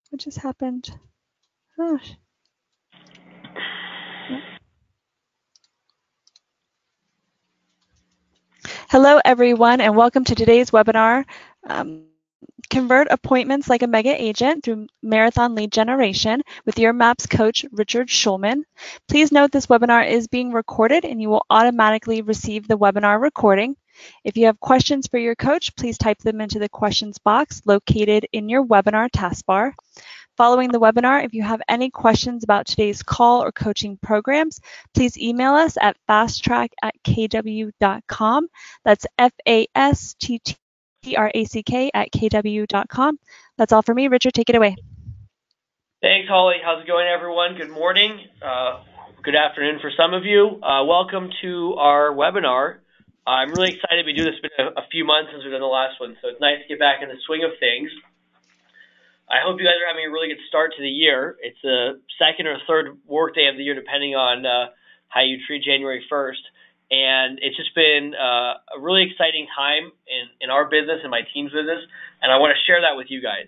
What just happened? Oh. Hello, everyone, and welcome to today's webinar, Convert Appointments Like a Mega Agent Through Marathon Lead Generation with your MAPS coach, Richard Schulman. Please note this webinar is being recorded and you will automatically receive the webinar recording. If you have questions for your coach, please type them into the questions box located in your webinar taskbar. Following the webinar, if you have any questions about today's call or coaching programs, please email us at fasttrack@kw.com. That's fasttrack@kw.com. That's all for me. Richard, take it away. Thanks, Holly. How's it going, everyone? Good morning. Good afternoon for some of you. Welcome to our webinar. I'm really excited to be doing this. It's been a few months since we've done the last one, so it's nice to get back in the swing of things. I hope you guys are having a really good start to the year. It's the second or third work day of the year, depending on how you treat January 1st. And it's just been a really exciting time in our business and my team's business, and I want to share that with you guys.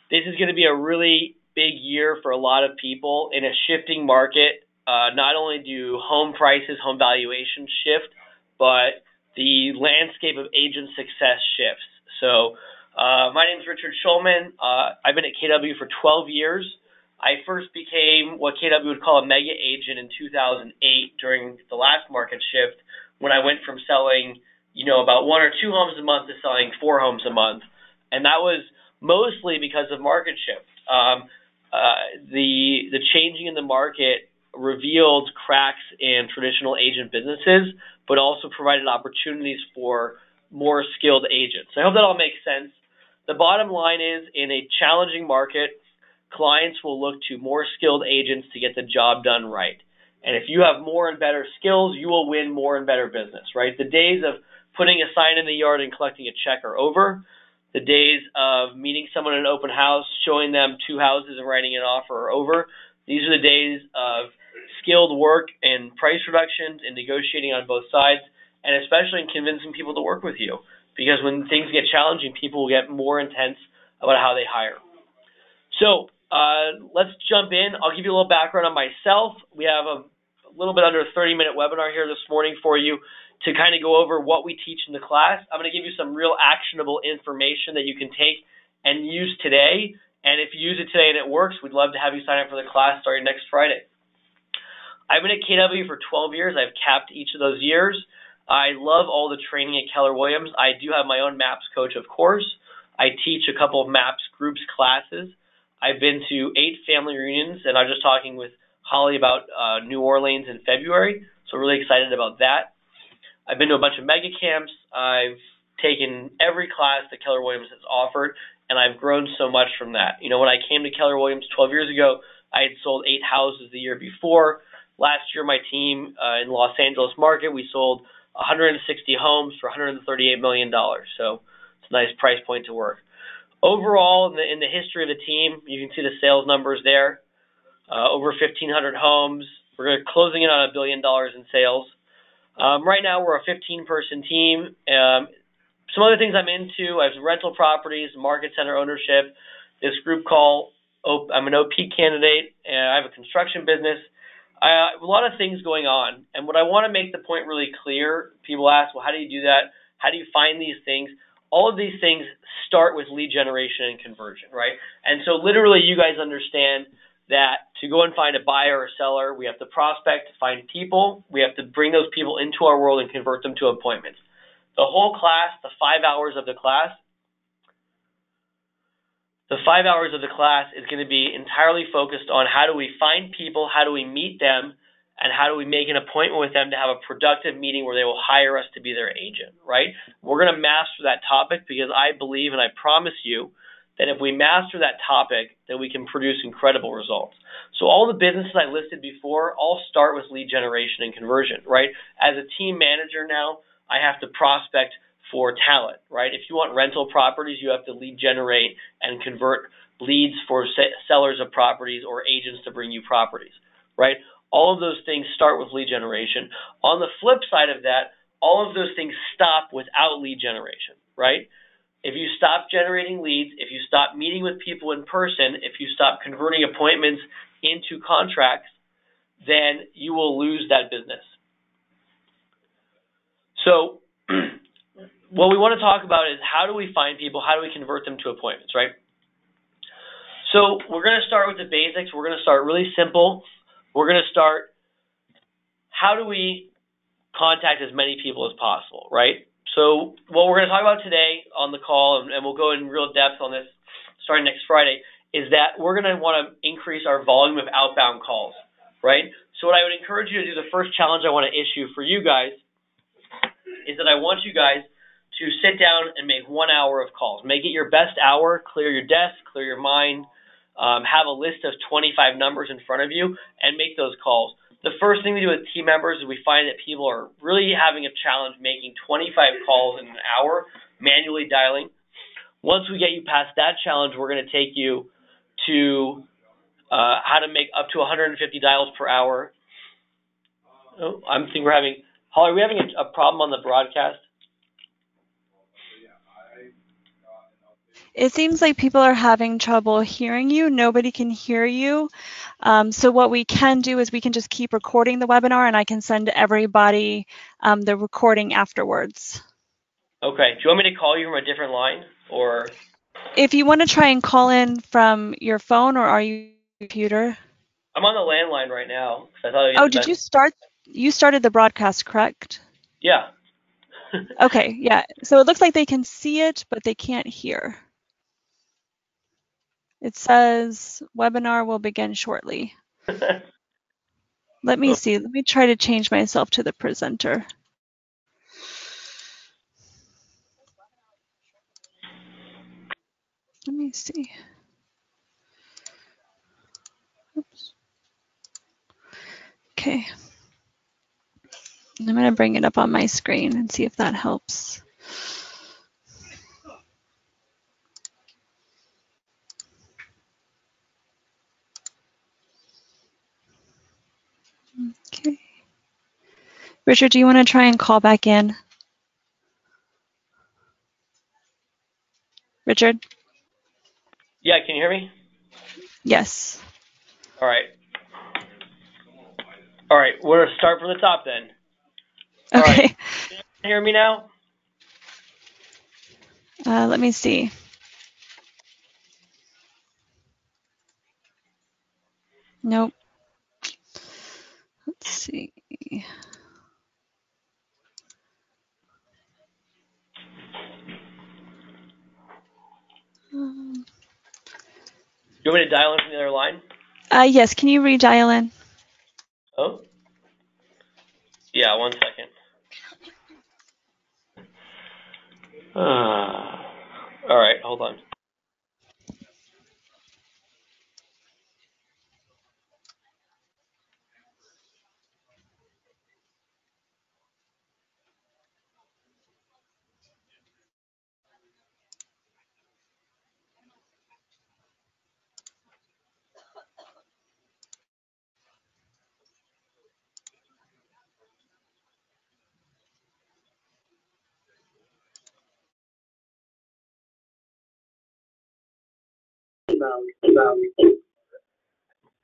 This is going to be a really big year for a lot of people in a shifting market. Not only do home prices, home valuations shift, but the landscape of agent success shifts. So my name is Richard Schulman. I've been at KW for 12 years. I first became what KW would call a mega agent in 2008 during the last market shift when I went from selling, about 1 or 2 homes a month to selling 4 homes a month. And that was mostly because of market shift. The changing in the market revealed cracks in traditional agent businesses, but also provided opportunities for more skilled agents. So I hope that all makes sense. The bottom line is, in a challenging market, clients will look to more skilled agents to get the job done right. And if you have more and better skills, you will win more and better business, right? The days of putting a sign in the yard and collecting a check are over. The days of meeting someone in an open house, showing them 2 houses and writing an offer are over. These are the days of skilled work and price reductions and negotiating on both sides, and especially in convincing people to work with you. Because when things get challenging, people will get more intense about how they hire. So let's jump in. I'll give you a little background on myself. We have a little bit under a 30-minute webinar here this morning for you to kind of go over what we teach in the class. I'm going to give you some real actionable information that you can take and use today. And if you use it today and it works, we'd love to have you sign up for the class starting next Friday. I've been at KW for 12 years. I've capped each of those years. I love all the training at Keller Williams. I do have my own MAPS coach, of course. I teach a couple of MAPS groups classes. I've been to 8 family reunions, and I was just talking with Holly about New Orleans in February, so really excited about that. I've been to a bunch of mega camps. I've taken every class that Keller Williams has offered, and I've grown so much from that. When I came to Keller Williams 12 years ago, I had sold 8 houses the year before. Last year, my team in Los Angeles market, we sold 160 homes for $138 million. So it's a nice price point to work. Overall, in the history of the team, you can see the sales numbers there. Over 1,500 homes. We're closing in on $1 billion in sales. Right now, we're a 15-person team. Some other things I'm into, I have rental properties, market center ownership, this group call, I'm an OP candidate, and I have a construction business. A lot of things going on, and what I want to make the point really clear, people ask, well, how do you do that? How do you find these things? All of these things start with lead generation and conversion, right? And so literally you guys understand that to go and find a buyer or seller, we have to prospect, find people, we have to bring those people into our world and convert them to appointments. The whole class, the 5 hours of the class, is going to be entirely focused on how do we find people, how do we meet them, and how do we make an appointment with them to have a productive meeting where they will hire us to be their agent, right? We're going to master that topic because I believe and I promise you that if we master that topic, then we can produce incredible results. So all the businesses I listed before all start with lead generation and conversion, right? As a team manager now, I have to prospect for talent, right? If you want rental properties, you have to lead generate and convert leads for sellers of properties or agents to bring you properties, right? All of those things start with lead generation. On the flip side of that, all of those things stop without lead generation, right? if you stop generating leads, if you stop meeting with people in person, if you stop converting appointments into contracts, then you will lose that business. So what we want to talk about is how do we find people, how do we convert them to appointments, right? So we're going to start with the basics. We're going to start really simple. We're going to start, how do we contact as many people as possible, right? So what we're going to talk about today on the call, and we'll go in real depth on this starting next Friday, is that we're going to want to increase our volume of outbound calls, right? So what I would encourage you to do, the first challenge I want to issue for you guys is that I want you guys to sit down and make 1 hour of calls. Make it your best hour, clear your desk, clear your mind, have a list of 25 numbers in front of you, and make those calls. The first thing we do with team members is we find that people are really having a challenge making 25 calls in an hour, manually dialing. Once we get you past that challenge, we're going to take you to how to make up to 150 dials per hour. Oh, I think we're having, Holly, are we having a problem on the broadcast? It seems like people are having trouble hearing you. Nobody can hear you. So what we can do is we can just keep recording the webinar, and I can send everybody the recording afterwards. Okay. Do you want me to call you from a different line, or? If you want to try and call in from your phone, or are you computer? I'm on the landline right now. I thought Oh, did you start? You started the broadcast, correct? Yeah. Okay, yeah. So it looks like they can see it, but they can't hear. It says webinar will begin shortly. Let me see. Let me try to change myself to the presenter. Let me see. Oops. Okay. I'm going to bring it up on my screen and see if that helps. Okay. Richard, do you want to try and call back in? Richard? Yeah, can you hear me? Yes. All right. All right, we're going to start from the top then. All Okay. right. Can you hear me now? Let me see. Nope. Let's see. You want me to dial in from the other line? Yes, can you redial in? Oh? Yeah, 1 second. All right, hold on.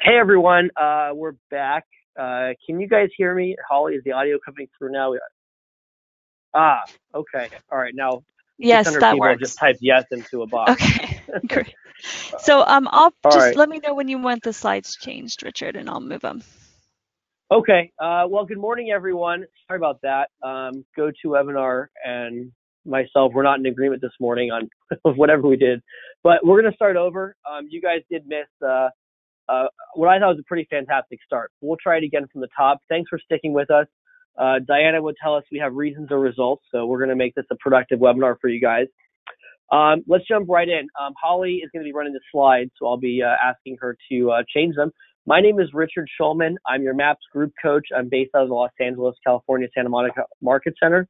Hey, everyone. We're back. Can you guys hear me? Holly, is the audio coming through now? Okay. All right. Now, Yes, 600 that people have works. just typed yes into a box. Okay, great. So I'll All just right. let me know when you want the slides changed, Richard, and I'll move them. Okay. Well, good morning, everyone. Sorry about that. GoToWebinar and myself, we're not in agreement this morning on whatever we did, but we're going to start over. You guys did miss what I thought was a pretty fantastic start. We'll try it again from the top. Thanks for sticking with us. Diana would tell us we have reasons or results, so we're going to make this a productive webinar for you guys. Let's jump right in. Holly is going to be running the slides, so I'll be asking her to change them. My name is Richard Schulman. I'm your MAPS group coach. I'm based out of the Los Angeles, California, Santa Monica Market Center.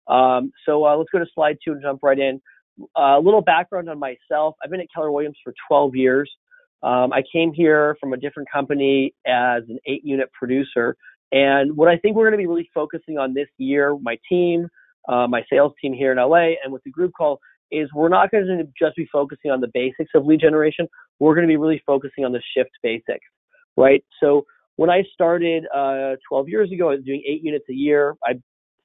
So let's go to slide 2 and jump right in. A little background on myself. I've been at Keller Williams for 12 years. I came here from a different company as an 8-unit producer. And what I think we're going to be really focusing on this year, my team, my sales team here in LA, and with the group call, is we're not going to just be focusing on the basics of lead generation. We're going to be really focusing on the shift basics, right? So when I started 12 years ago, I was doing 8 units a year. I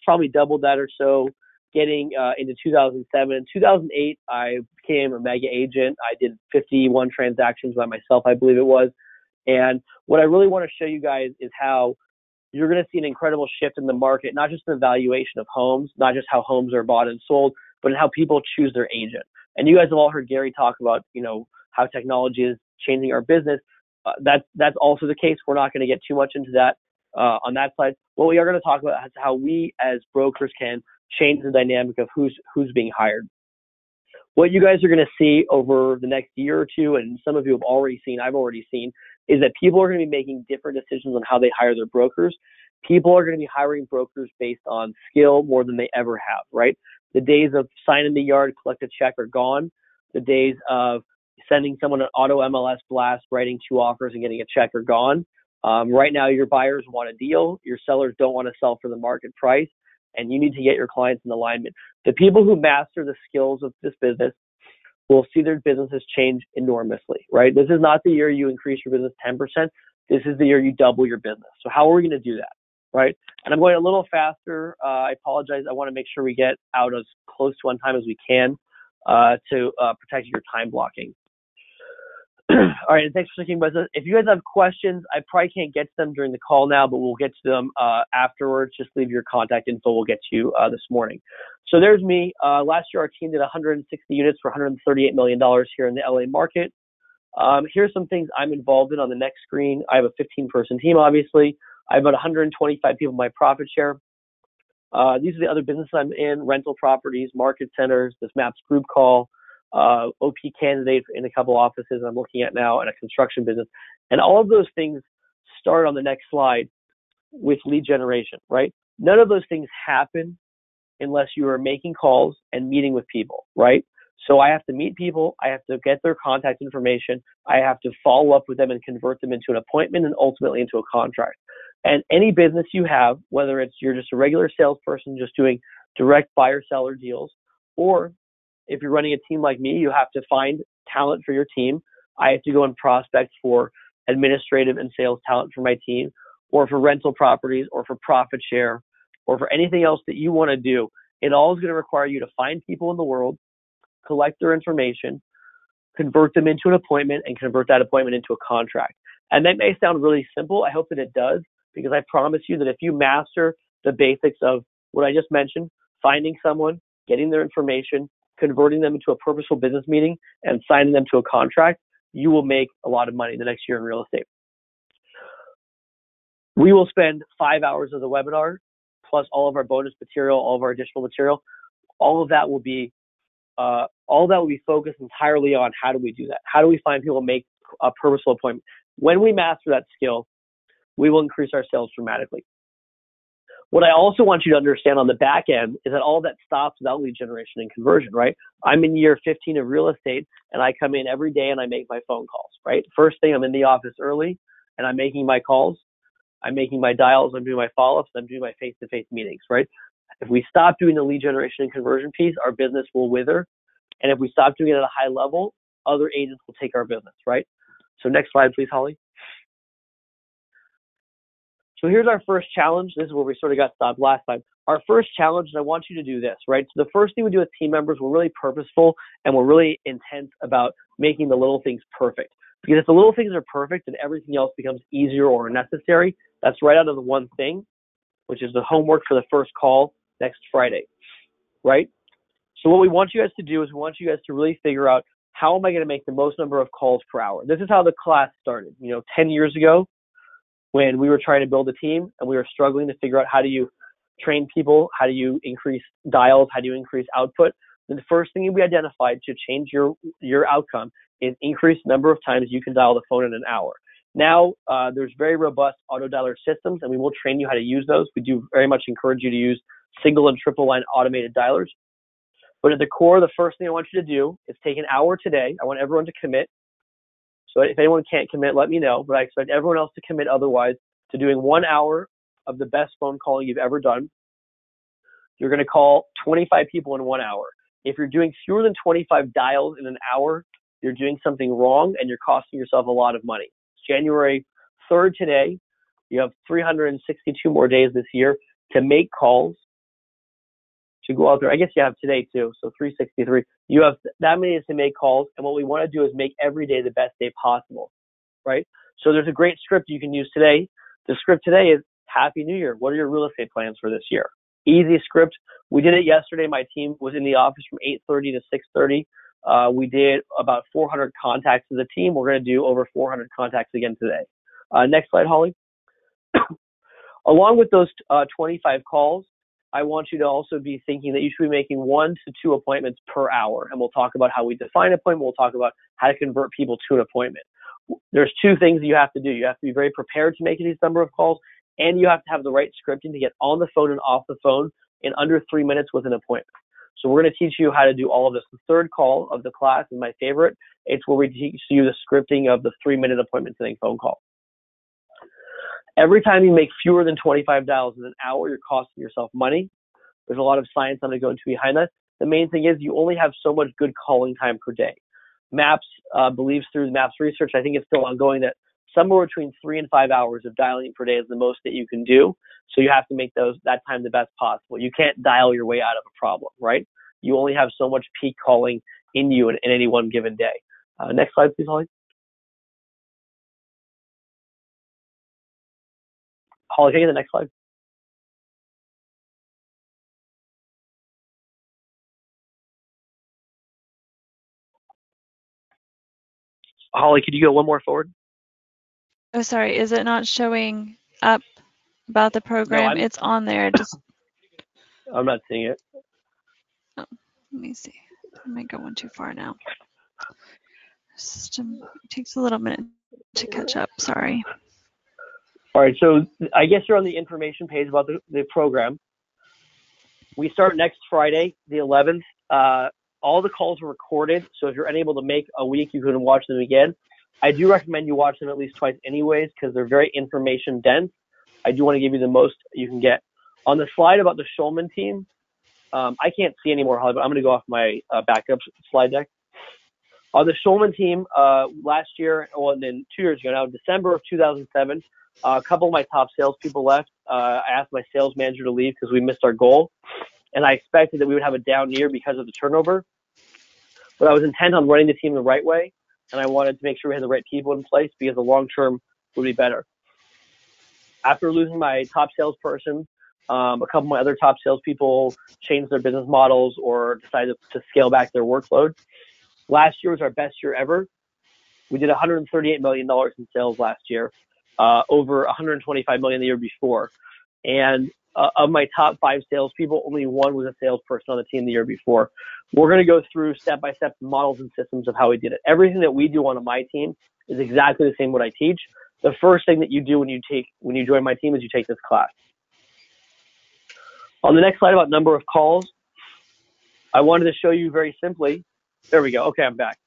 probably doubled that or so getting into 2007. In 2008, I became a mega agent. I did 51 transactions by myself, I believe it was. And what I really want to show you guys is how you're going to see an incredible shift in the market, not just in the valuation of homes, not just how homes are bought and sold, but in how people choose their agent. And you guys have all heard Gary talk about, how technology is changing our business. That's also the case. We're not going to get too much into that on that side. What we are going to talk about is how we as brokers can change the dynamic of who's being hired. What you guys are going to see over the next year or two, and some of you have already seen, I've already seen, is that people are going to be making different decisions on how they hire their brokers. People are going to be hiring brokers based on skill more than they ever have, right? The days of sign in the yard, collect a check are gone. The days of sending someone an auto MLS blast, writing 2 offers and getting a check are gone. Right now, your buyers want a deal. Your sellers don't want to sell for the market price, and you need to get your clients in alignment. The people who master the skills of this business will see their businesses change enormously, right? This is not the year you increase your business 10%. This is the year you double your business. So how are we going to do that, right? And I'm going a little faster. I apologize. I want to make sure we get out as close to on time as we can to protect your time blocking. All right, and thanks for sticking with us. If you guys have questions, I probably can't get to them during the call now, but we'll get to them afterwards. Just leave your contact info. We'll get to you this morning. So there's me. Last year, our team did 160 units for $138 million here in the LA market. Here's some things I'm involved in on the next screen. I have a 15-person team, obviously. I have about 125 people in my profit share. These are the other businesses I'm in: rental properties, market centers, this MAPS group call, OP candidate in a couple offices I'm looking at now, and a construction business. And all of those things start on the next slide with lead generation, right? None of those things happen unless you are making calls and meeting with people, right? So I have to meet people. I have to get their contact information. I have to follow up with them and convert them into an appointment and ultimately into a contract. And any business you have, whether it's you're just a regular salesperson just doing direct buyer-seller deals, or if you're running a team like me, you have to find talent for your team. I have to go and prospect for administrative and sales talent for my team, or for rental properties, or for profit share, or for anything else that you want to do. It all is going to require you to find people in the world, collect their information, convert them into an appointment, and convert that appointment into a contract. And that may sound really simple. I hope that it does, because I promise you that if you master the basics of what I just mentioned, finding someone, getting their information, converting them into a purposeful business meeting, and signing them to a contract, you will make a lot of money the next year in real estate. We will spend 5 hours of the webinar, plus all of our bonus material, all of our additional material. All of that will be focused entirely on how do we do that? How do we find people to make a purposeful appointment? When we master that skill, we will increase our sales dramatically. What I also want you to understand on the back end is that all that stops without lead generation and conversion, right? I'm in year 15 of real estate, and I come in every day and I make my phone calls, right? First thing, I'm in the office early and I'm making my calls. I'm making my dials. I'm doing my follow-ups. I'm doing my face-to-face meetings, right? If we stop doing the lead generation and conversion piece, our business will wither. And if we stop doing it at a high level, other agents will take our business, right? So next slide, please, Holly. So here's our first challenge. This is where we sort of got stopped last time. Our first challenge, and I want you to do this, right? So the first thing we do with team members, we're really purposeful and we're really intense about making the little things perfect. Because if the little things are perfect, then everything else becomes easier or necessary. That's right out of the one thing, which is the homework for the first call next Friday, right? So what we want you guys to do is we want you guys to really figure out, how am I going to make the most number of calls per hour? This is how the class started. 10 years ago, when we were trying to build a team and we were struggling to figure out how do you train people, how do you increase dials, how do you increase output, then the first thing we identified to change your outcome is increase the number of times you can dial the phone in an hour. Now, there's very robust auto dialer systems, and we will train you how to use those. We do very much encourage you to use single and triple line automated dialers. But at the core, the first thing I want you to do is take an hour today. I want everyone to commit. So if anyone can't commit, let me know. But I expect everyone else to commit otherwise to doing 1 hour of the best phone calling you've ever done. You're going to call 25 people in 1 hour. If you're doing fewer than 25 dials in an hour, you're doing something wrong and you're costing yourself a lot of money. It's January 3rd today. You have 362 more days this year to make calls, to go out there. I guess you have today too, so 363. You have that many days to make calls, and what we want to do is make every day the best day possible, right? So there's a great script you can use today. The script today is Happy New Year. What are your real estate plans for this year? Easy script. We did it yesterday. My team was in the office from 8:30 to 6:30. We did about 400 contacts as a team. We're going to do over 400 contacts again today. Next slide, Holly. Along with those 25 calls, I want you to also be thinking that you should be making 1 to 2 appointments per hour. And we'll talk about how we define appointment. We'll talk about how to convert people to an appointment. There's 2 things you have to do. You have to be very prepared to make these number of calls, and you have to have the right scripting to get on the phone and off the phone in under 3 minutes with an appointment. So we're going to teach you how to do all of this. The third call of the class is my favorite. It's where we teach you the scripting of the 3-minute appointment setting phone call. Every time you make fewer than 25 dials in an hour, you're costing yourself money. There's a lot of science I'm going to go into behind that. The main thing is you only have so much good calling time per day. MAPS believes through the MAPS research, I think it's still ongoing, that somewhere between 3 and 5 hours of dialing per day is the most that you can do. So you have to make that time the best possible. You can't dial your way out of a problem, right? You only have so much peak calling in you in any one given day. Next slide, please, Holly. Holly, can I get the next slide? Holly, could you go one more forward? Oh, sorry. Is it not showing up about the program? No, it's on there. Just I'm not seeing it. let me see. I might go one too far now. System takes a little minute to catch up. Sorry. All right, so I guess you're on the information page about the program. We start next Friday, the 11th. All the calls are recorded, so if you're unable to make a week, you can watch them again. I do recommend you watch them at least twice anyways, because they're very information dense. I do want to give you the most you can get. On the slide about the SCHULMAN team, I can't see anymore, Holly, but I'm going to go off my backup slide deck. On the SCHULMAN team, last year, and then 2 years ago now, December of 2007, a couple of my top salespeople left. I asked my sales manager to leave because we missed our goal, and I expected that we would have a down year because of the turnover. But I was intent on running the team the right way, and I wanted to make sure we had the right people in place because the long term would be better. After losing my top salesperson, a couple of my other top salespeople changed their business models or decided to scale back their workload. Last year was our best year ever. We did $138 million in sales last year, over $125 million the year before. And of my top 5 salespeople, only one was a salesperson on the team the year before. We're going to go through step-by-step models and systems of how we did it. Everything that we do on my team is exactly the same what I teach. The first thing that you do when you join my team is you take this class. On the next slide about number of calls, I wanted to show you very simply. There we go. Okay, I'm back.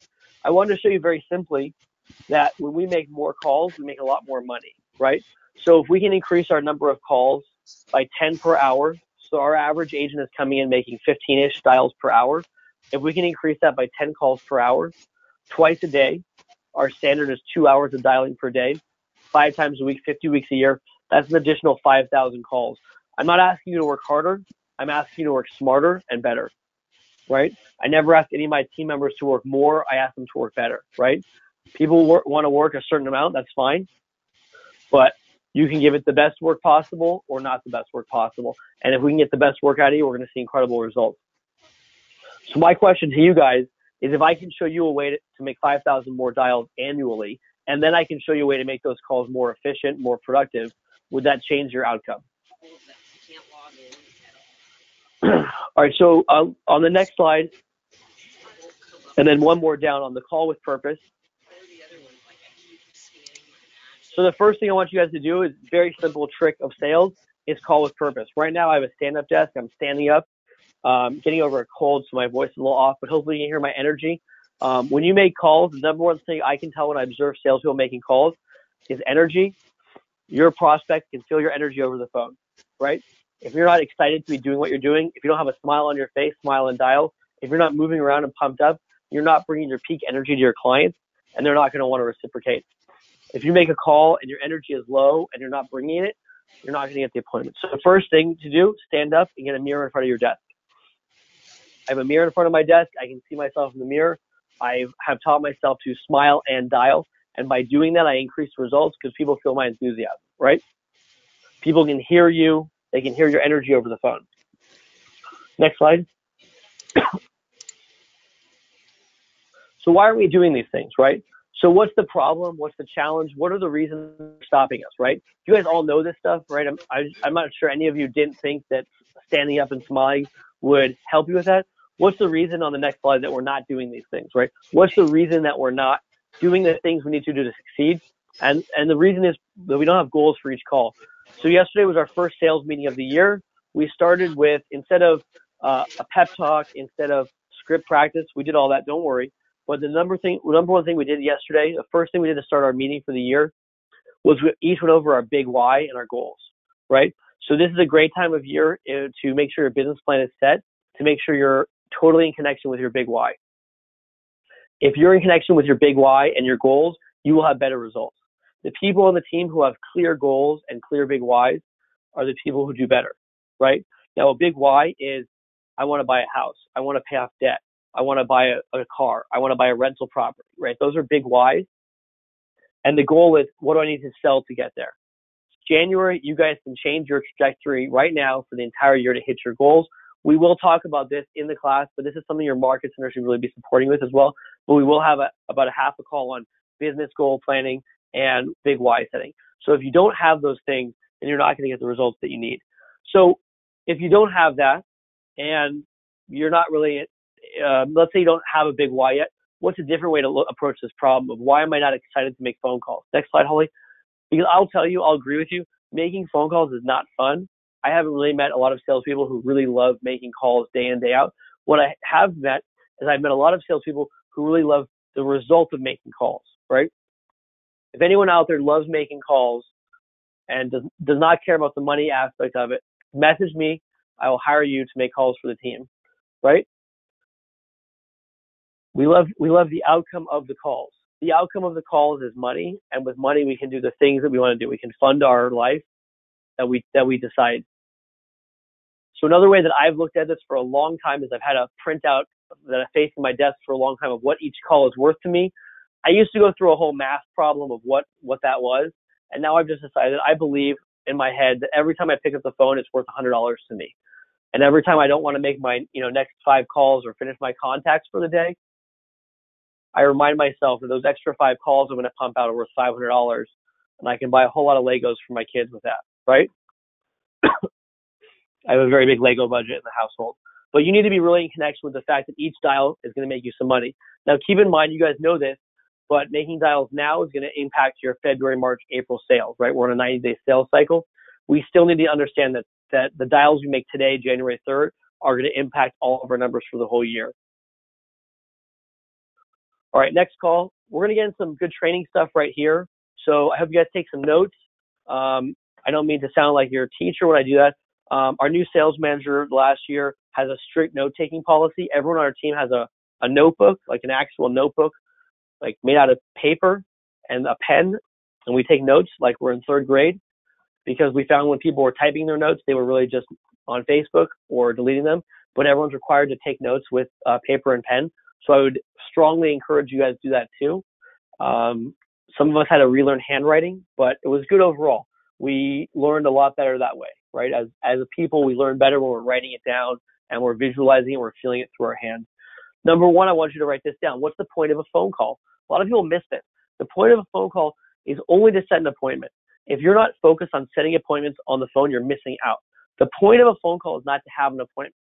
I wanted to show you very simply that when we make more calls, we make a lot more money, right? So if we can increase our number of calls by 10 per hour, so our average agent is coming in making 15-ish dials per hour. If we can increase that by 10 calls per hour, twice a day, our standard is 2 hours of dialing per day, 5 times a week, 50 weeks a year. That's an additional 5,000 calls. I'm not asking you to work harder. I'm asking you to work smarter and better, right? I never ask any of my team members to work more. I ask them to work better, right? People want to work a certain amount. That's fine. But you can give it the best work possible or not the best work possible. And if we can get the best work out of you, we're going to see incredible results. So my question to you guys is, if I can show you a way to make 5,000 more dials annually, and then I can show you a way to make those calls more efficient, more productive, would that change your outcome? All right, so on the next slide, and then one more down on the call with purpose. So the first thing I want you guys to do is very simple trick of sales is call with purpose. Right now I have a stand-up desk. I'm standing up, getting over a cold, so my voice is a little off, but hopefully you can hear my energy. When you make calls, the number one thing I can tell when I observe salespeople making calls is energy. Your prospect can feel your energy over the phone, right? If you're not excited to be doing what you're doing, if you don't have a smile on your face, smile and dial, If you're not moving around and pumped up, you're not bringing your peak energy to your clients, and they're not going to want to reciprocate. If you make a call and your energy is low and you're not bringing it, you're not going to get the appointment. So the first thing to do, stand up and get a mirror in front of your desk. I have a mirror in front of my desk. I can see myself in the mirror. I have taught myself to smile and dial. And by doing that, I increase results because people feel my enthusiasm, right? People can hear you. They can hear your energy over the phone. Next slide. So why are we doing these things, right? So what's the problem? What's the challenge? What are the reasons stopping us, right? You guys all know this stuff, right? I'm not sure any of you didn't think that standing up and smiling would help you with that. What's the reason on the next slide that we're not doing these things, right? What's the reason that we're not doing the things we need to do to succeed? And the reason is that we don't have goals for each call. So yesterday was our first sales meeting of the year. We started with, instead of a pep talk, instead of script practice, we did all that, don't worry. But the number one thing we did yesterday, the first thing we did to start our meeting for the year, was we each went over our big why and our goals, right? So this is a great time of year to make sure your business plan is set, to make sure you're totally in connection with your big why. If you're in connection with your big why and your goals, you will have better results. The people on the team who have clear goals and clear big whys are the people who do better, right? Now, a big why is, I want to buy a house. I want to pay off debt. I want to buy a car. I want to buy a rental property, right? Those are big whys. And the goal is, what do I need to sell to get there? January, you guys can change your trajectory right now for the entire year to hit your goals. We will talk about this in the class, but this is something your market center should really be supporting with as well. But we will have about a half a call on business goal planning and big why setting. So if you don't have those things, then you're not going to get the results that you need. So if you don't have that and you're not really, let's say you don't have a big why yet, what's a different way to approach this problem of why am I not excited to make phone calls? Next slide, Holly. Because I'll tell you, I'll agree with you, making phone calls is not fun. I haven't really met a lot of salespeople who really love making calls day in, day out. What I have met is I've met a lot of salespeople who really love the result of making calls, right? If anyone out there loves making calls and does not care about the money aspect of it, message me. I will hire you to make calls for the team, right? We love the outcome of the calls. The outcome of the calls is money, and with money we can do the things that we want to do. We can fund our life that we decide. So another way that I've looked at this for a long time is I've had a printout that I face in my desk for a long time of what each call is worth to me. I used to go through a whole math problem of what that was, and now I've just decided I believe in my head that every time I pick up the phone, it's worth $100 to me. And every time I don't want to make my next 5 calls or finish my contacts for the day, I remind myself that those extra 5 calls I'm going to pump out are worth $500, and I can buy a whole lot of Legos for my kids with that, right? I have a very big Lego budget in the household. But you need to be really in connection with the fact that each dial is going to make you some money. Now, keep in mind, you guys know this, but making dials now is going to impact your February, March, April sales, right? We're on a 90-day sales cycle. We still need to understand that the dials we make today, January 3rd, are going to impact all of our numbers for the whole year. All right, next call. We're going to get into some good training stuff right here. So I hope you guys take some notes. I don't mean to sound like you're a teacher when I do that. Our new sales manager last year has a strict note-taking policy. Everyone on our team has a notebook, like an actual notebook, like made out of paper and a pen, and we take notes like we're in 3rd grade, because we found when people were typing their notes, they were really just on Facebook or deleting them, but everyone's required to take notes with paper and pen. So I would strongly encourage you guys to do that too. Some of us had to relearn handwriting, but it was good overall. We learned a lot better that way, right? As a people, we learn better when we're writing it down and we're visualizing it, we're feeling it through our hands. Number 1, I want you to write this down. What's the point of a phone call? A lot of people miss this. The point of a phone call is only to set an appointment. If you're not focused on setting appointments on the phone, you're missing out. The point of a phone call is not to have an appointment.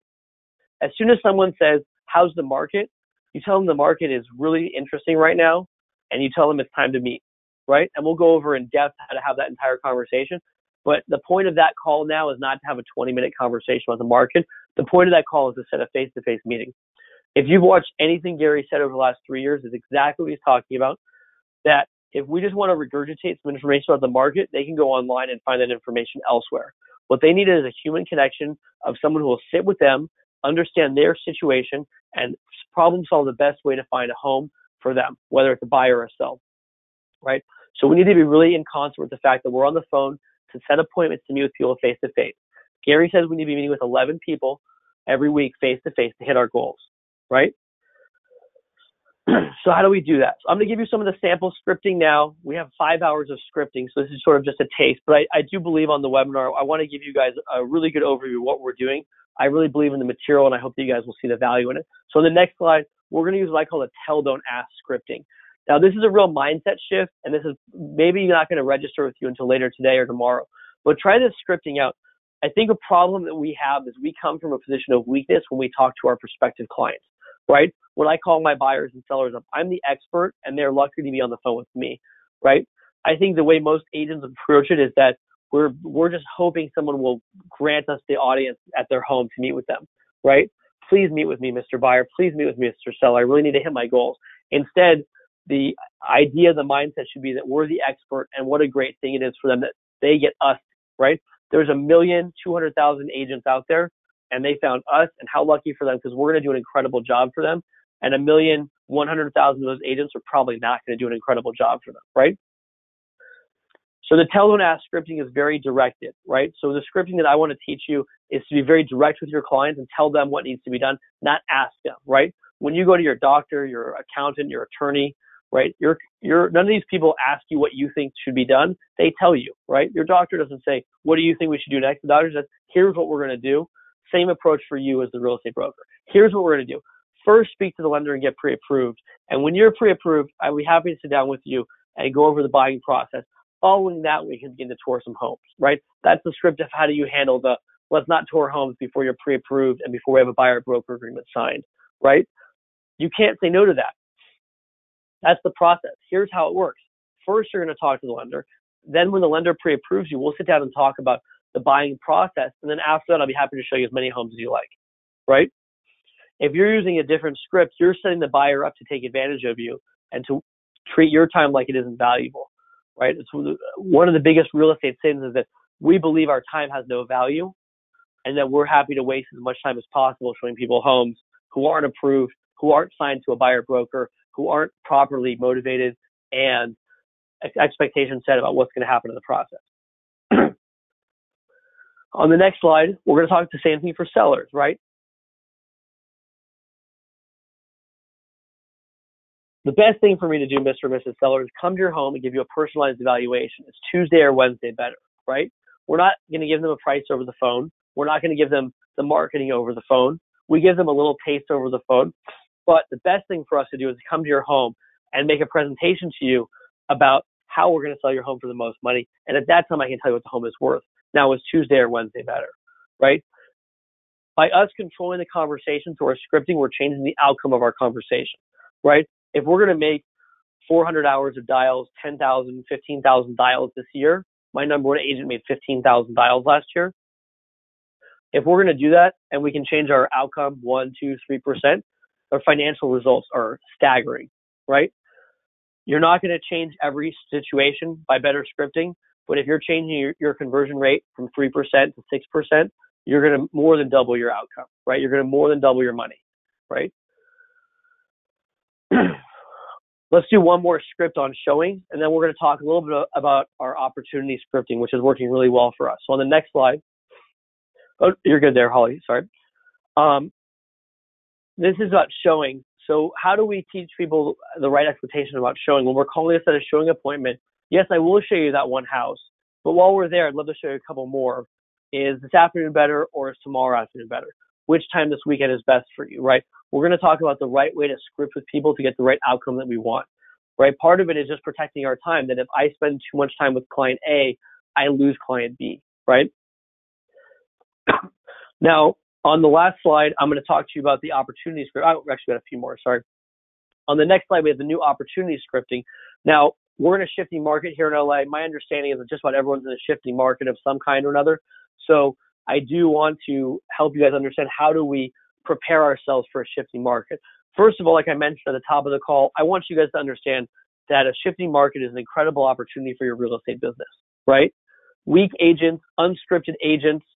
As soon as someone says, how's the market? You tell them the market is really interesting right now, and you tell them it's time to meet, right? And we'll go over in depth how to have that entire conversation. But the point of that call now is not to have a 20-minute conversation about the market. The point of that call is to set a face-to-face meeting. If you've watched anything Gary said over the last 3 years, it's exactly what he's talking about, that if we just want to regurgitate some information about the market, they can go online and find that information elsewhere. What they need is a human connection of someone who will sit with them understand their situation, and problem solve the best way to find a home for them, whether it's a buy or a sell, right? So we need to be really in concert with the fact that we're on the phone to set appointments to meet with people face to face. Gary says we need to be meeting with 11 people every week face to face to hit our goals, right? So how do we do that? So I'm going to give you some of the sample scripting now. We have 5 hours of scripting, so this is sort of just a taste, but I do believe on the webinar, I want to give you guys a really good overview of what we're doing. I really believe in the material, and I hope that you guys will see the value in it. So on the next slide, we're going to use what I call a tell, don't ask scripting. Now, this is a real mindset shift, and this is maybe not going to register with you until later today or tomorrow, but try this scripting out. I think a problem that we have is we come from a position of weakness when we talk to our prospective clients, right? When I call my buyers and sellers up, I'm the expert, and they're lucky to be on the phone with me, right? I think the way most agents approach it is that we're just hoping someone will grant us the audience at their home to meet with them, right? Please meet with me, Mr. Buyer. Please meet with me, Mr. Seller. I really need to hit my goals. Instead, the idea, the mindset should be that we're the expert, and what a great thing it is for them that they get us, right? There's 1,200,000 agents out there, and they found us, and how lucky for them, because we're going to do an incredible job for them. And 1,100,000 of those agents are probably not going to do an incredible job for them, right? So the tell, don't ask scripting is very directed, right? So the scripting that I want to teach you is to be very direct with your clients and tell them what needs to be done, not ask them, right? When you go to your doctor, your accountant, your attorney, right? None of these people ask you what you think should be done. They tell you, right? Your doctor doesn't say, what do you think we should do next? The doctor says, here's what we're going to do. Same approach for you as the real estate broker. Here's what we're going to do. First, speak to the lender and get pre-approved. And when you're pre-approved, I'll be happy to sit down with you and go over the buying process. Following that, we can begin to tour some homes, right? That's the script of how do you handle the let's not tour homes before you're pre-approved and before we have a buyer-broker agreement signed, right? You can't say no to that. That's the process. Here's how it works. First, you're going to talk to the lender. Then when the lender pre-approves you, we'll sit down and talk about the buying process. And then after that, I'll be happy to show you as many homes as you like, right? If you're using a different script, you're setting the buyer up to take advantage of you and to treat your time like it isn't valuable, right? It's one of the biggest real estate sins is that we believe our time has no value and that we're happy to waste as much time as possible showing people homes who aren't approved, who aren't signed to a buyer broker, who aren't properly motivated, and expectations set about what's going to happen in the process. On the next slide, we're going to talk the same thing for sellers, right? The best thing for me to do, Mr. or Mrs. Seller, is come to your home and give you a personalized evaluation. It's Tuesday or Wednesday better, right? We're not going to give them a price over the phone. We're not going to give them the marketing over the phone. We give them a little taste over the phone. But the best thing for us to do is come to your home and make a presentation to you about how we're going to sell your home for the most money. And at that time, I can tell you what the home is worth. Now, is Tuesday or Wednesday better, right? By us controlling the conversation through our scripting, we're changing the outcome of our conversation, right? If we're going to make 400 hours of dials, 10,000, 15,000 dials this year, my number one agent made 15,000 dials last year. If we're going to do that and we can change our outcome 1, 2, 3%, our financial results are staggering, right? You're not going to change every situation by better scripting, but if you're changing your conversion rate from 3% to 6%, you're going to more than double your outcome, right? You're going to more than double your money, right? Let's do one more script on showing, and then we're going to talk a little bit about our opportunity scripting, which is working really well for us. So on the next slide, oh, you're good there, Holly, sorry. This is about showing. So how do we teach people the right expectation about showing? When we're calling this at a showing appointment, yes, I will show you that one house, but while we're there, I'd love to show you a couple more. Is this afternoon better or is tomorrow afternoon better? Which time this weekend is best for you, right? We're going to talk about the right way to script with people to get the right outcome that we want, right? Part of it is just protecting our time, that if I spend too much time with client A, I lose client B, right? Now, on the last slide, I'm going to talk to you about the opportunity script. I actually got a few more, sorry. On the next slide, we have the new opportunity scripting. Now, we're in a shifting market here in LA. My understanding is that just about everyone's in a shifting market of some kind or another. So I do want to help you guys understand how do we prepare ourselves for a shifting market. First of all, like I mentioned at the top of the call, I want you guys to understand that a shifting market is an incredible opportunity for your real estate business, right? Weak agents, unscripted agents,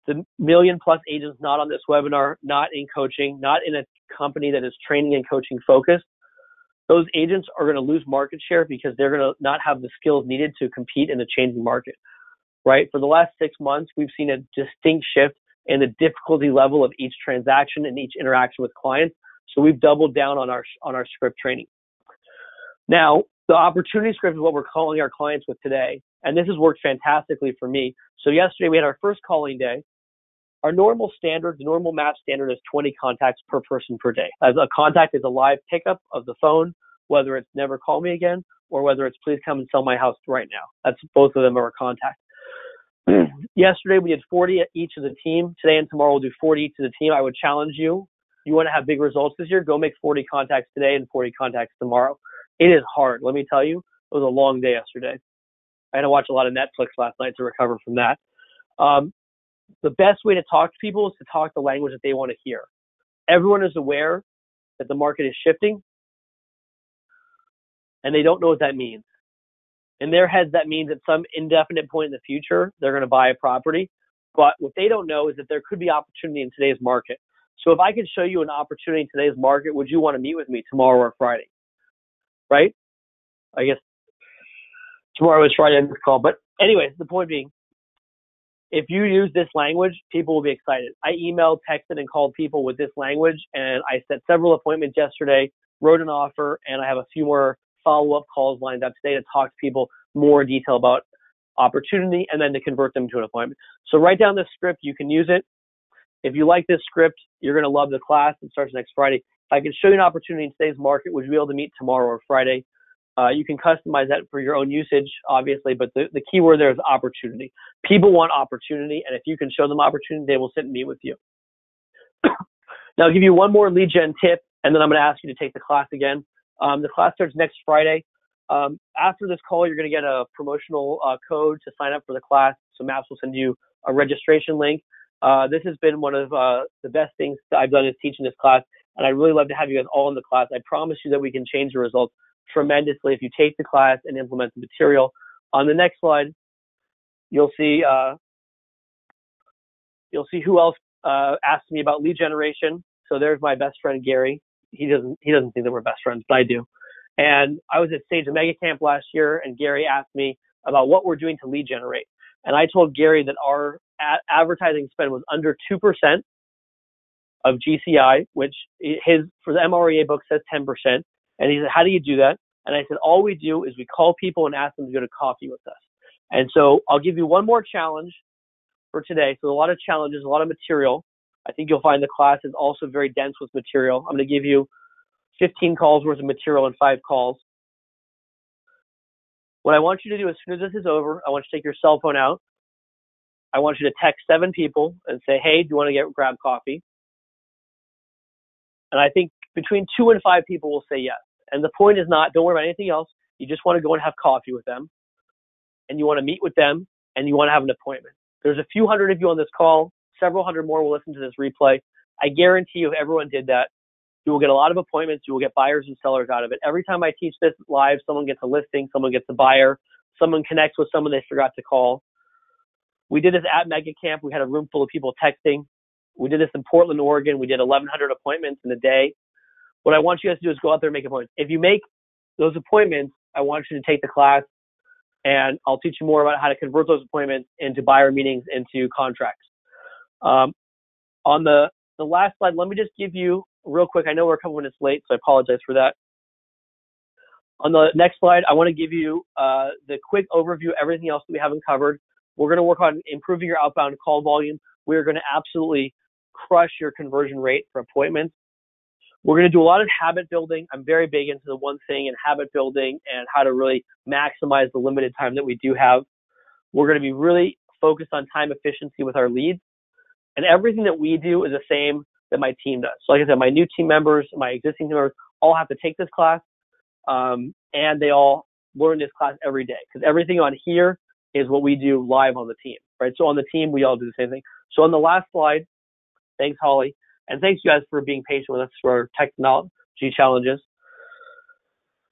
the million plus agents not on this webinar, not in coaching, not in a company that is training and coaching focused, those agents are going to lose market share because they're going to not have the skills needed to compete in a changing market, right? For the last 6 months, we've seen a distinct shift in the difficulty level of each transaction and each interaction with clients. So we've doubled down on our script training. Now, the opportunity script is what we're calling our clients with today. And this has worked fantastically for me. So yesterday we had our first calling day. Our normal standard, the normal MAP standard is 20 contacts per person per day. As a contact is a live pickup of the phone, whether it's never call me again or whether it's please come and sell my house right now. That's both of them are a contact. Yesterday we did 40 at each of the team. Today and tomorrow we'll do 40 each of the team. I would challenge you. You want to have big results this year, go make 40 contacts today and 40 contacts tomorrow. It is hard. Let me tell you, it was a long day yesterday. I had to watch a lot of Netflix last night to recover from that. The best way to talk to people is to talk the language that they want to hear. Everyone is aware that the market is shifting, and they don't know what that means. In their heads, that means at some indefinite point in the future, they're going to buy a property. But what they don't know is that there could be opportunity in today's market. So if I could show you an opportunity in today's market, would you want to meet with me tomorrow or Friday? Right? I guess tomorrow is Friday on this call. But anyways, the point being, if you use this language, people will be excited. I emailed, texted, and called people with this language, and I set several appointments yesterday, wrote an offer, and I have a few more follow-up calls lined up today to talk to people more in detail about opportunity and then to convert them to an appointment. So write down this script. You can use it. If you like this script, you're going to love the class. It starts next Friday. If I can show you an opportunity in today's market, would you be able to meet tomorrow or Friday? You can customize that for your own usage, obviously, but the key word there is opportunity. People want opportunity, and if you can show them opportunity, they will sit and meet with you. Now, I'll give you one more lead gen tip, and then I'm going to ask you to take the class again. The class starts next Friday. After this call, you're going to get a promotional code to sign up for the class. So MAPS will send you a registration link. This has been one of the best things that I've done is teaching this class, and I'd really love to have you guys all in the class. I promise you that we can change the results tremendously if you take the class and implement the material. On the next slide, you'll see who else asked me about lead generation. So there's my best friend Gary. He doesn't think that we're best friends, but I do. And I was at Stage of Mega Camp last year, and Gary asked me about what we're doing to lead generate. And I told Gary that our advertising spend was under 2% of GCI, which for the MREA book says 10%. And he said, how do you do that? And I said, all we do is we call people and ask them to go to coffee with us. And so I'll give you one more challenge for today. So a lot of challenges, a lot of material. I think you'll find the class is also very dense with material. I'm going to give you 15 calls worth of material in 5 calls. What I want you to do as soon as this is over, I want you to take your cell phone out. I want you to text 7 people and say, hey, do you want to grab coffee? And I think between 2 and 5 people will say yes. And the point is not, don't worry about anything else. You just want to go and have coffee with them. And you want to meet with them. And you want to have an appointment. There's a few hundred of you on this call. Several hundred more will listen to this replay. I guarantee you if everyone did that, you will get a lot of appointments. You will get buyers and sellers out of it. Every time I teach this live, someone gets a listing. Someone gets a buyer. Someone connects with someone they forgot to call. We did this at Mega Camp. We had a room full of people texting. We did this in Portland, Oregon. We did 1,100 appointments in a day. What I want you guys to do is go out there and make appointments. If you make those appointments, I want you to take the class, and I'll teach you more about how to convert those appointments into buyer meetings, into contracts. On the last slide, let me just give you real quick. I know we're a couple minutes late, so I apologize for that. On the next slide, I want to give you the quick overview of everything else that we haven't covered. We're going to work on improving your outbound call volume. We're going to absolutely crush your conversion rate for appointments. We're going to do a lot of habit building. I'm very big into the one thing and habit building and how to really maximize the limited time that we do have. We're going to be really focused on time efficiency with our leads. And everything that we do is the same that my team does. So like I said, my new team members, my existing team members all have to take this class, and they all learn this class every day because everything on here is what we do live on the team, right? So on the team, we all do the same thing. So on the last slide, thanks, Holly. And thanks, you guys, for being patient with us for our technology challenges.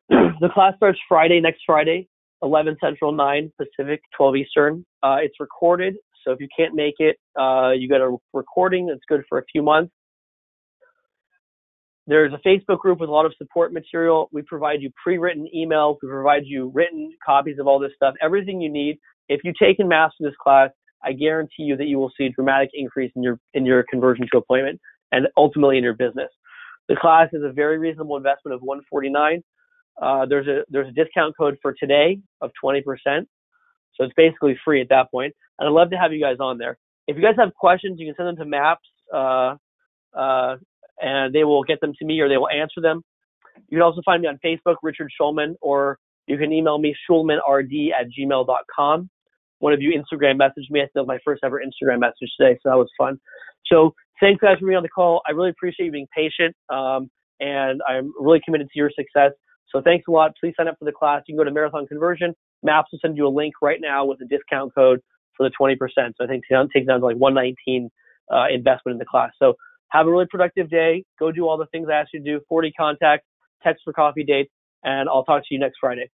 The class starts Friday, next Friday, 11 Central, 9 Pacific, 12 Eastern. It's recorded, So if you can't make it, you got a recording that's good for a few months. There's a Facebook group with a lot of support material. We provide you pre-written emails. We provide you written copies of all this stuff, everything you need. If you take and master this class, I guarantee you that you will see a dramatic increase in your conversion to appointment and ultimately in your business. The class is a very reasonable investment of $149. There's a discount code for today of 20%. So it's basically free at that point. And I'd love to have you guys on there. If you guys have questions, you can send them to Maps, and they will get them to me or they will answer them. You can also find me on Facebook, Richard Schulman, or you can email me, schulmanrd@gmail.com. One of you Instagram messaged me. I still have my first ever Instagram message today, so that was fun. So thanks, guys, for being on the call. I really appreciate you being patient, and I'm really committed to your success. So thanks a lot. Please sign up for the class. You can go to Marathon Conversion. Maps will send you a link right now with a discount code for the 20%. So I think it takes down to like $119 investment in the class. So have a really productive day. Go do all the things I asked you to do. 40 contacts, text for coffee dates, and I'll talk to you next Friday.